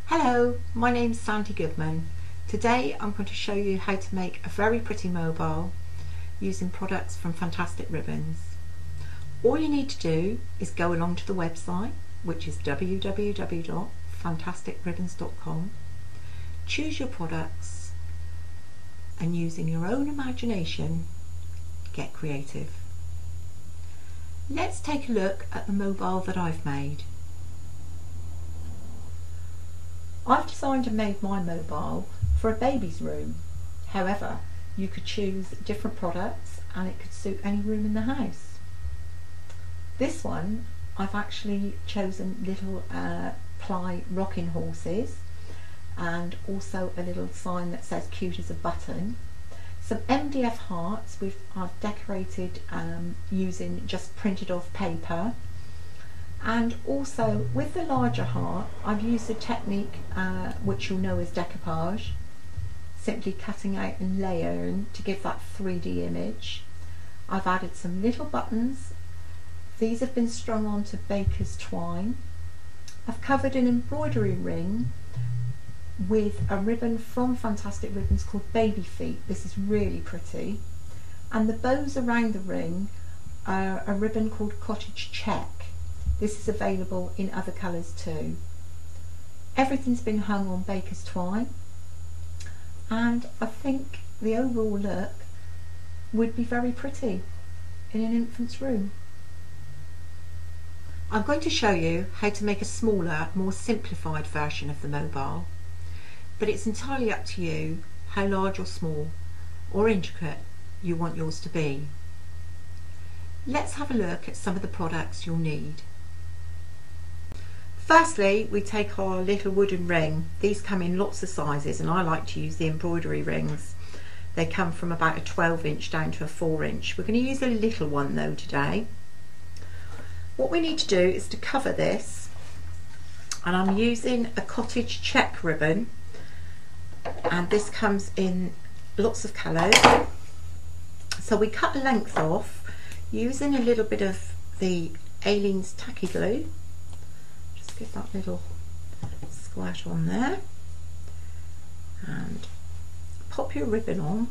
Hello, my name's Sandy Goodman. Today I'm going to show you how to make a very pretty mobile using products from Fantastic Ribbons. All you need to do is go along to the website, which is www.fantasticribbons.com, choose your products, and using your own imagination, get creative. Let's take a look at the mobile that I've made. I've designed and made my mobile for a baby's room. However, you could choose different products and it could suit any room in the house. This one, I've actually chosen little ply rocking horses and also a little sign that says cute as a button. Some MDF hearts I've decorated using just printed off paper. And also with the larger heart, I've used a technique which you'll know as decoupage, simply cutting out and layering to give that 3D image. I've added some little buttons. These have been strung onto baker's twine. I've covered an embroidery ring with a ribbon from Fantastic Ribbons called Baby Feet. This is really pretty. And the bows around the ring are a ribbon called Cottage Check. This is available in other colours too. Everything's been hung on baker's twine, and I think the overall look would be very pretty in an infant's room. I'm going to show you how to make a smaller, more simplified version of the mobile, but it's entirely up to you how large or small or intricate you want yours to be. Let's have a look at some of the products you'll need. Firstly, we take our little wooden ring. These come in lots of sizes and I like to use the embroidery rings. They come from about a 12-inch down to a 4-inch. We're going to use a little one though today. What we need to do is to cover this, and I'm using a Cottage Check ribbon, and this comes in lots of colours. So we cut a length off using a little bit of the Aleene's tacky glue. Get that little squirt on there and pop your ribbon on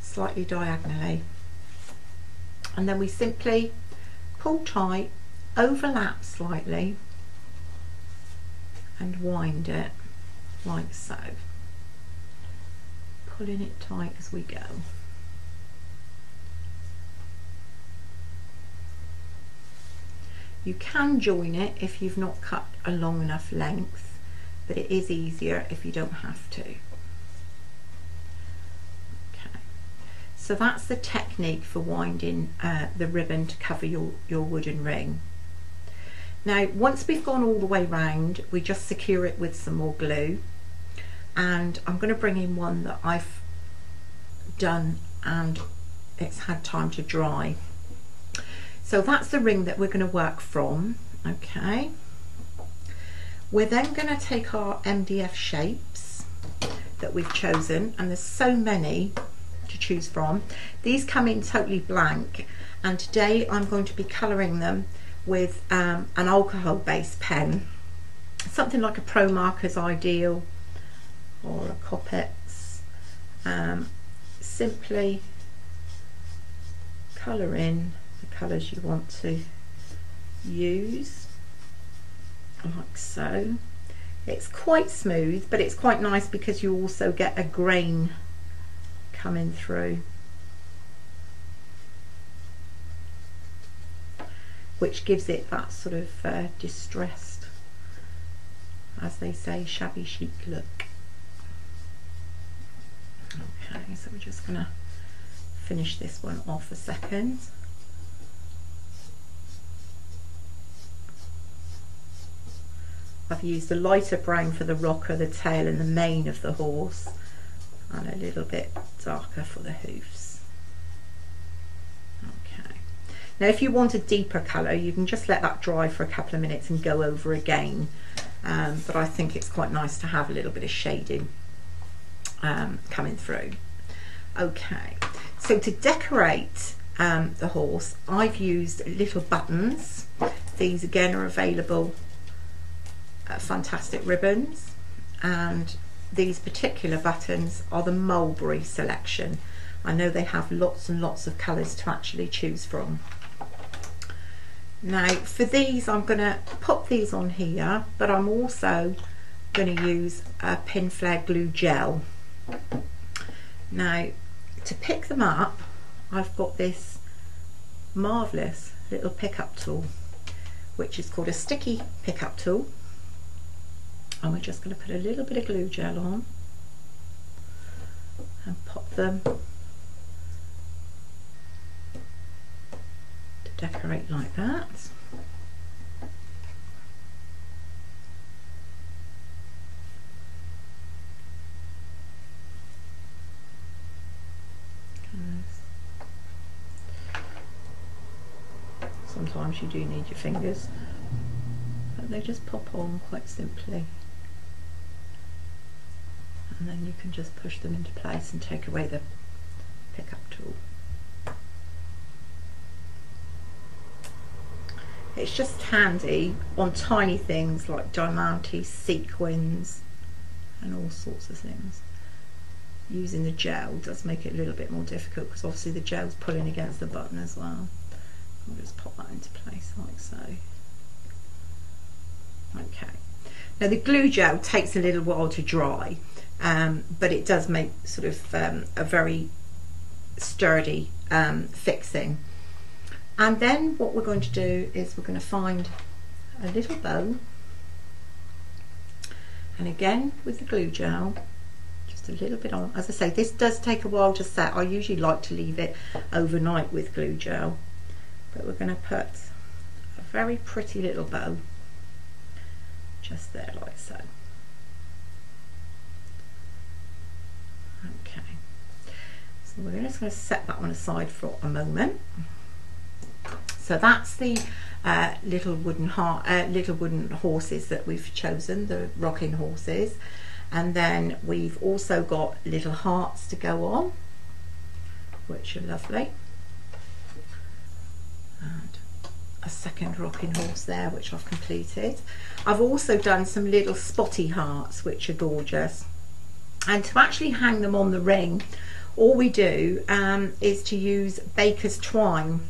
slightly diagonally, and then we simply pull tight, overlap slightly and wind it like so, pulling it tight as we go. You can join it if you've not cut a long enough length, but it is easier if you don't have to. Okay, so that's the technique for winding the ribbon to cover your wooden ring. Now, once we've gone all the way round, we just secure it with some more glue, and I'm going to bring in one that I've done and it's had time to dry. So that's the ring that we're going to work from. Okay, we're then going to take our MDF shapes that we've chosen, and there's so many to choose from. These come in totally blank, and today I'm going to be colouring them with an alcohol based pen, something like a Pro Marker's Ideal or a Coppets. Simply colour in colours you want to use, like so. It's quite smooth, but it's quite nice because you also get a grain coming through, which gives it that sort of distressed, as they say, shabby chic look. Okay, so we're just going to finish this one off a second. I've used a lighter brown for the rocker, the tail and the mane of the horse, and a little bit darker for the hoofs. Okay. Now if you want a deeper colour, you can just let that dry for a couple of minutes and go over again, but I think it's quite nice to have a little bit of shading coming through. Okay, so to decorate the horse, I've used little buttons. These again are available Fantastic Ribbons, and these particular buttons are the Mulberry selection. I know they have lots and lots of colours to actually choose from. Now for these I'm going to pop these on here, but I'm also going to use a Pinflair glue gel. Now to pick them up, I've got this marvellous little pickup tool, which is called a sticky pickup tool, and we're just going to put a little bit of glue gel on and pop them to decorate like that. Sometimes you do need your fingers, but they just pop on quite simply, and then you can just push them into place and take away the pickup tool. It's just handy on tiny things like diamantes, sequins and all sorts of things. Using the gel does make it a little bit more difficult because obviously the gel's pulling against the button as well. I'll just pop that into place like so. Okay. Now the glue gel takes a little while to dry, but it does make sort of a very sturdy fixing. And then what we're going to do is we're going to find a little bow, and again with the glue gel, just a little bit on. As I say, this does take a while to set. I usually like to leave it overnight with glue gel, but we're going to put a very pretty little bow just there like so. Okay, so we're just going to set that one aside for a moment. So that's the little wooden horses that we've chosen, the rocking horses, and then we've also got little hearts to go on, which are lovely, and a second rocking horse there which I've completed. I've also done some little spotty hearts which are gorgeous, and to actually hang them on the ring, all we do is to use baker's twine.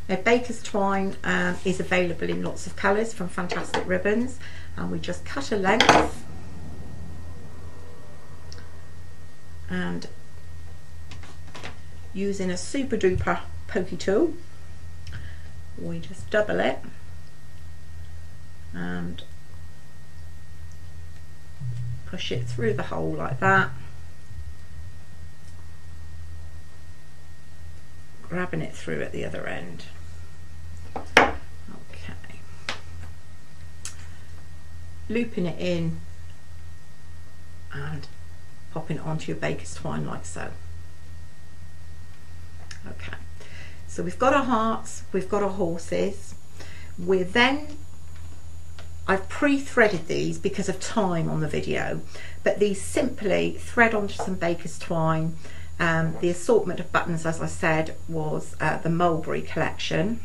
Now baker's twine is available in lots of colours from Fantastic Ribbons, and we just cut a length and using a super duper pokey tool we just double it and push it through the hole like that, grabbing it through at the other end. Okay, looping it in and popping it onto your baker's twine like so. Okay, so we've got our hearts, we've got our horses. We're then, I've pre-threaded these because of time on the video, but these simply thread onto some baker's twine. The assortment of buttons, as I said, was the Mulberry collection,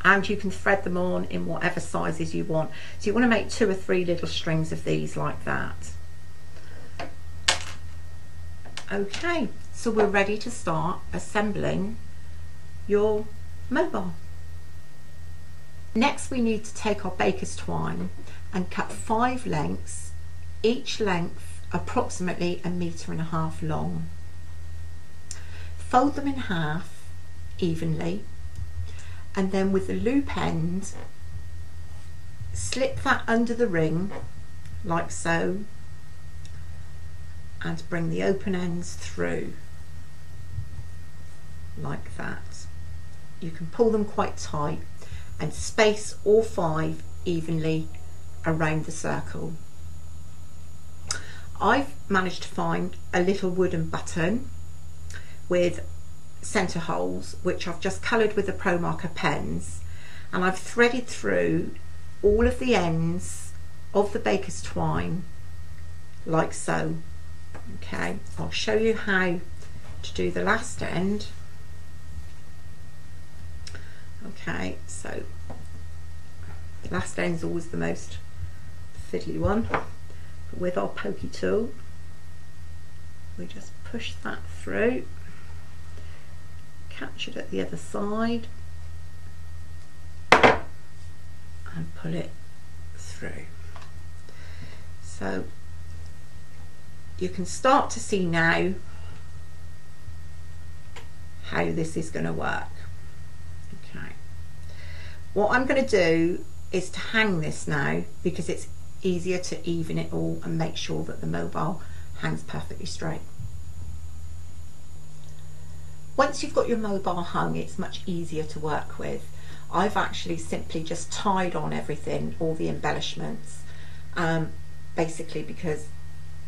and you can thread them on in whatever sizes you want. So you want to make 2 or 3 little strings of these like that. Okay, so we're ready to start assembling your mobile. Next we need to take our baker's twine and cut 5 lengths, each length approximately 1.5 meters long. Fold them in half evenly, and then with the loop end slip that under the ring like so, and bring the open ends through like that. You can pull them quite tight and space all 5 evenly around the circle. I've managed to find a little wooden button with centre holes which I've just coloured with the Pro Marker pens, and I've threaded through all of the ends of the baker's twine like so. Okay, I'll show you how to do the last end. Okay, so the last end is always the most fiddly one. But with our pokey tool, we just push that through, catch it at the other side, and pull it through. So you can start to see now how this is going to work. Okay. What I'm going to do is to hang this now, because it's easier to even it all and make sure that the mobile hangs perfectly straight. Once you've got your mobile hung, it's much easier to work with. I've actually simply just tied on everything, all the embellishments, basically because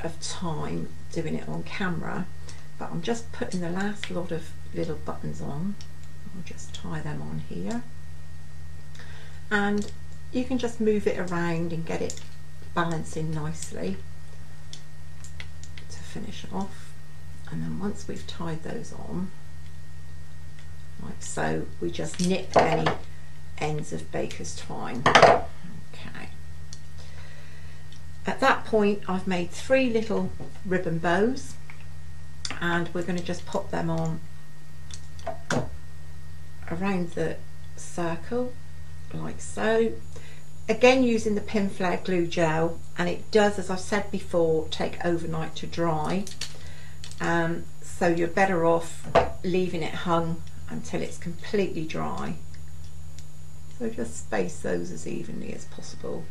of time doing it on camera, but I'm just putting the last lot of little buttons on. I'll just tie them on here, and you can just move it around and get it balancing nicely to finish off. And then once we've tied those on, like so, we just nip any ends of baker's twine. Okay. At that point, I've made 3 little ribbon bows, and we're going to just pop them on around the circle, like so. Again, using the Pinflair glue gel, and it does, as I've said before, take overnight to dry. So you're better off leaving it hung until it's completely dry. So just space those as evenly as possible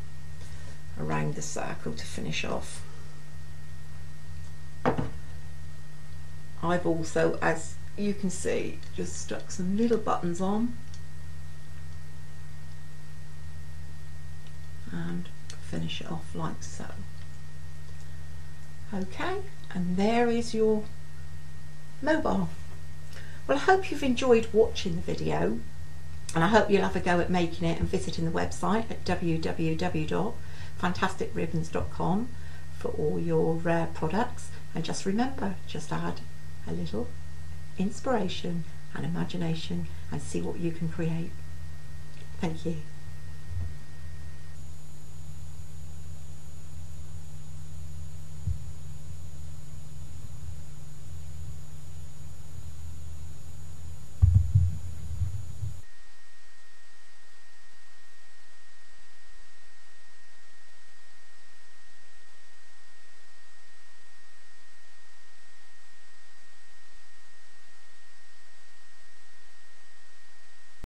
around the circle to finish off. I've also, as you can see, just stuck some little buttons on and finish it off like so. Okay, and there is your mobile. Well, I hope you've enjoyed watching the video, and I hope you'll have a go at making it and visiting the website at www.fantasticribbons.com for all your products. And just remember, just add a little inspiration and imagination and see what you can create. Thank you.